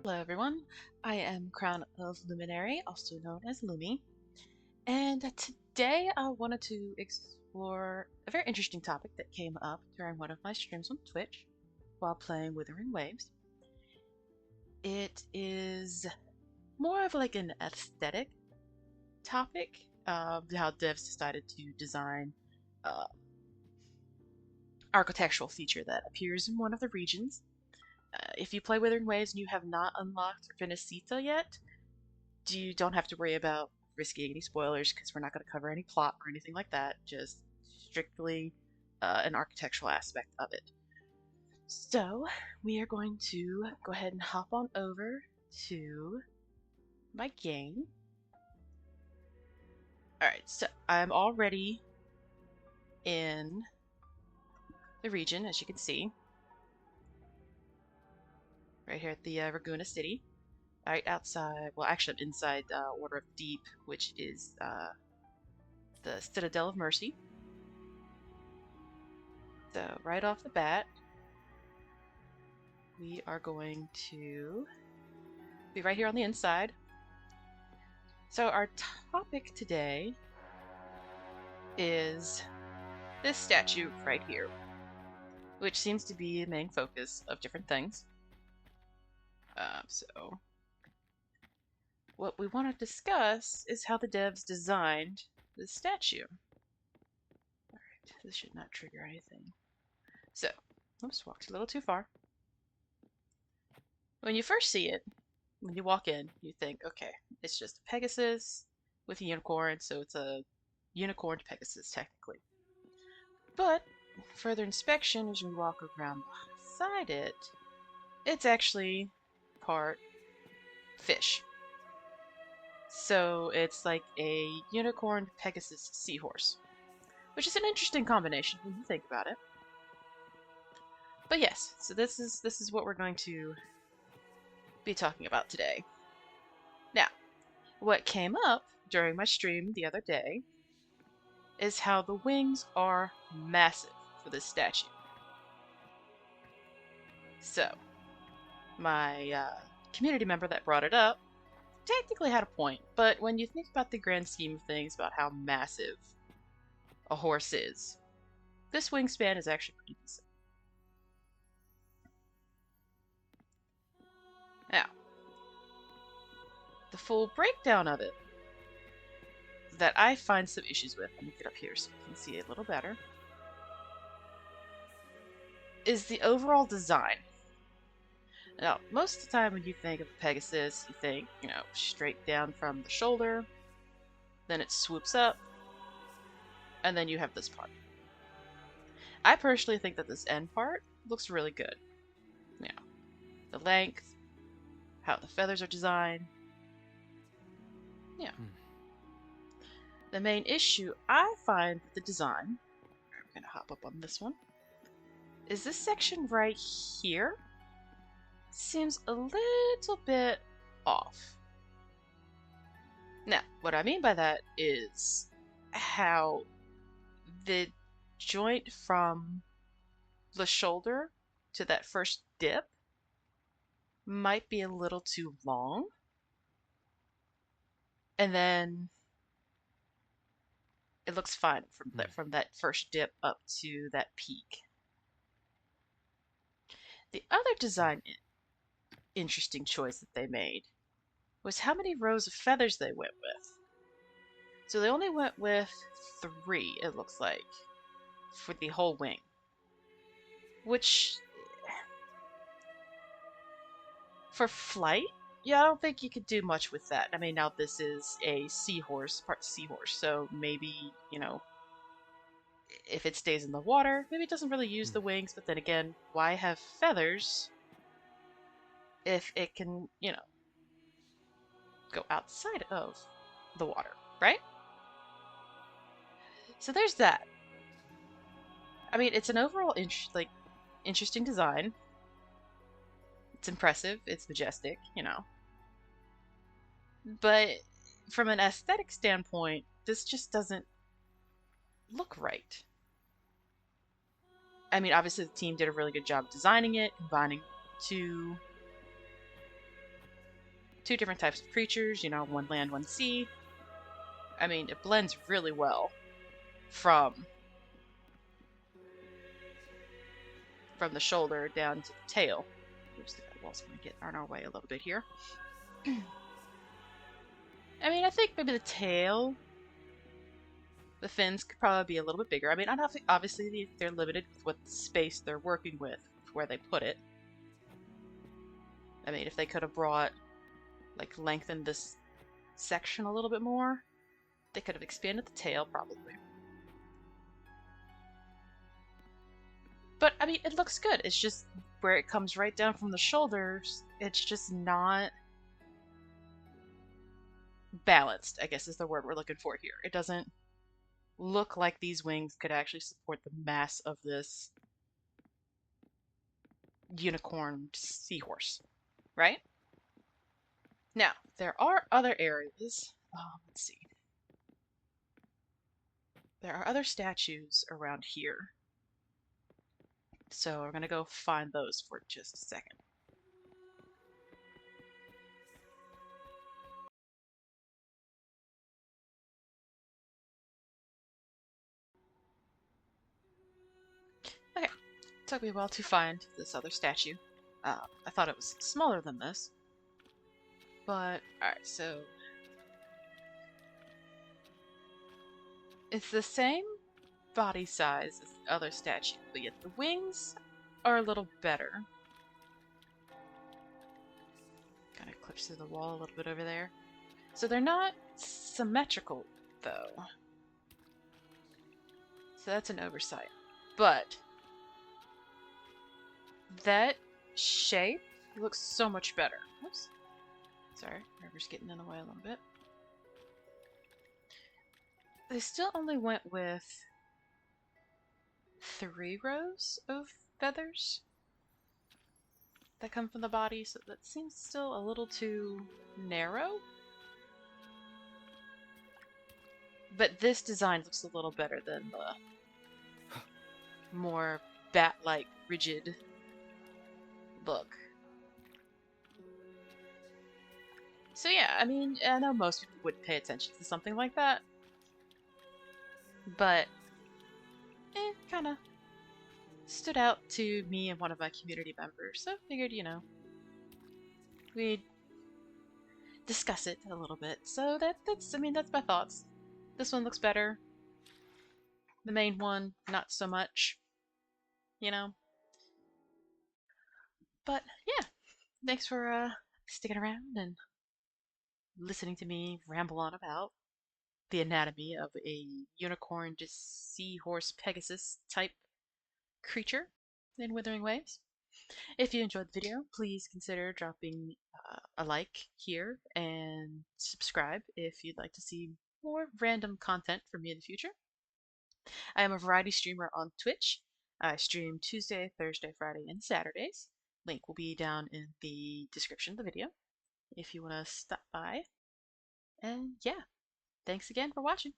Hello everyone, I am Crown of Luminary, also known as Lumi, and today I wanted to explore a very interesting topic that came up during one of my streams on Twitch while playing Wuthering Waves. It is more of like an aesthetic topic, how devs decided to design uh, architectural feature that appears in one of the regions. If you play Wuthering Waves and you have not unlocked Rinascita yet, you don't have to worry about risking any spoilers because we're not going to cover any plot or anything like that, just strictly an architectural aspect of it. So, we are going to go ahead and hop on over to my game. Alright, so I'm already in the region, as you can see, right here at the Ragunna City. Right outside, well, actually, I'm inside Order of Deep, which is the Citadel of Mercy. So, right off the bat, we are going to be right here on the inside. So, our topic today is this statue right here, which seems to be the main focus of different things. So, what we want to discuss is how the devs designed this statue. Alright, this should not trigger anything. So, oops, walked a little too far. When you first see it, when you walk in, you think, okay, it's just a Pegasus with a unicorn, so it's a Unicorn Pegasus, technically. But, further inspection, as you walk around beside it, it's actually part fish. So it's like a Unicorn Pegasus Seahorse, which is an interesting combination when you think about it. But yes, so this is what we're going to be talking about today. Now, what came up during my stream the other day is how the wings are massive for this statue. So, my community member that brought it up technically had a point, but when you think about the grand scheme of things about how massive a horse is, this wingspan is actually pretty decent. Now, the full breakdown of it that I find some issues with, let me get up here so you can see it a little better, is the overall design. Now, most of the time when you think of Pegasus, you think, straight down from the shoulder, then it swoops up, and then you have this part. I personally think that this end part looks really good. The length, how the feathers are designed. Yeah. The main issue I find with the design, I'm going to hop up on this one, is this section right here seems a little bit off. Now, what I mean by that is how the joint from the shoulder to that first dip might be a little too long. And then it looks fine from that first dip up to that peak. The other design interesting choice that they made was how many rows of feathers they went with. So they only went with 3, it looks like, for the whole wing. Which, for flight, yeah, I don't think you could do much with that. I mean, now this is a seahorse, part seahorse, so maybe, if it stays in the water, maybe it doesn't really use the wings, but then again, why have feathers if it can, go outside of the water, right? So there's that. I mean, it's an overall interesting design. It's impressive, it's majestic, But from an aesthetic standpoint, this just doesn't look right. I mean, obviously the team did a really good job designing it, combining two two different types of creatures, you know, one land, one sea. I mean, it blends really well from the shoulder down to the tail. Oops, the wall's going to get in our way a little bit here. I mean, I think maybe the tail, the fins could probably be a little bit bigger. I mean, obviously they're limited with what space they're working with where they put it. I mean, if they could have brought, like, lengthened this section a little bit more, they could have expanded the tail, probably. But, I mean, it looks good. It's just where it comes right down from the shoulders, it's just not balanced, I guess is the word we're looking for here. It doesn't look like these wings could actually support the mass of this unicorn seahorse, right? Now, there are other areas. Let's see. There are other statues around here. So we're going to go find those for just a second. Okay, it took me a while to find this other statue. I thought it was smaller than this. But, alright, so it's the same body size as the other statue, but yet the wings are a little better. Kind of clips through the wall a little bit over there. So they're not symmetrical, though. So that's an oversight. But that shape looks so much better. Oops. Sorry, river's getting in the way a little bit. They still only went with 3 rows of feathers that come from the body, so that seems still a little too narrow. But this design looks a little better than the more bat-like, rigid look. So yeah, I mean, I know most people wouldn't pay attention to something like that, but kind of stood out to me and one of my community members, so I figured, you know, we'd discuss it a little bit. So that's, I mean, that's my thoughts. This one looks better. The main one, not so much, you know. But yeah, thanks for sticking around and listening to me ramble on about the anatomy of a unicorn seahorse Pegasus type creature in Wuthering Waves. If you enjoyed the video, please consider dropping a like here and subscribe if you'd like to see more random content from me in the future. I am a variety streamer on Twitch. I stream Tuesday, Thursday, Friday, and Saturdays. Link will be down in the description of the video if you want to stop by. And yeah, thanks again for watching.